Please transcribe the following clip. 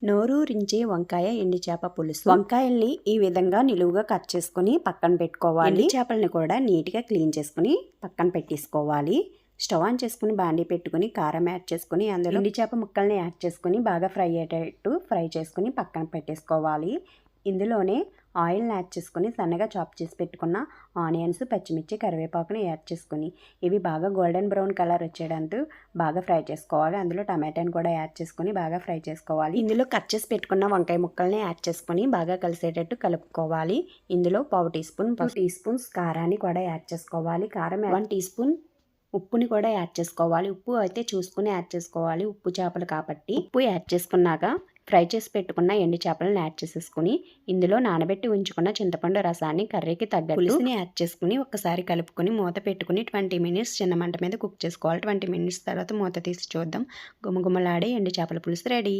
నోరూరించే వంకాయ ఎండి చేప పులుసు. వంకాయల్ని ఈ విధంగా నిలువుగా కట్ చేసుకుని పక్కన పెట్టుకోవాలి. ఎండి చేపల్ని కూడా నీట్గా క్లీన్ చేసుకుని పక్కన పెట్టేసుకోవాలి. స్టవ్ ఆన్ చేసుకుని బాండీ పెట్టుకుని కారం యాడ్ చేసుకుని అందులో ఎండి చేప ముక్కల్ని యాడ్ చేసుకుని బాగా ఫ్రై అయ్యేటట్టు ఫ్రై చేసుకుని పక్కన పెట్టేసుకోవాలి. ఇందులోనే ఆయిల్ని యాడ్ చేసుకుని సన్నగా చాప్ చేసి పెట్టుకున్న ఆనియన్స్, పచ్చిమిర్చి, కరివేపాకుని యాడ్ చేసుకుని ఇవి బాగా గోల్డెన్ బ్రౌన్ కలర్ వచ్చేటంటూ బాగా ఫ్రై చేసుకోవాలి. అందులో టమాటాని కూడా యాడ్ చేసుకుని బాగా ఫ్రై చేసుకోవాలి. ఇందులో కట్ చేసి పెట్టుకున్న వంకాయ ముక్కల్ని యాడ్ చేసుకుని బాగా కలిసేటట్టు కలుపుకోవాలి. ఇందులో పావు టీ స్పూన్స్ కారాన్ని కూడా యాడ్ చేసుకోవాలి. కారం 1 టీ స్పూన్ ఉప్పుని కూడా యాడ్ చేసుకోవాలి. ఉప్పు అయితే చూసుకుని యాడ్ చేసుకోవాలి. ఉప్పు చేపలు కాబట్టి ఉప్పు యాడ్ చేసుకున్నాక ఫ్రై చేసి పెట్టుకున్న ఎండు చేపలను యాడ్ చేసేసుకుని ఇందులో నానబెట్టి ఉంచుకున్న చింతపండు రసాన్ని కర్రీకి తగ్గ పులుసుని యాడ్ చేసుకుని ఒకసారి కలుపుకొని మూత పెట్టుకుని 20 మినిట్స్ చిన్న మంట మీద కుక్ చేసుకోవాలి. 20 మినిట్స్ తర్వాత మూత తీసి చూద్దాం. గుమగుమలాడే ఎండు చేపల పులుసు రెడీ.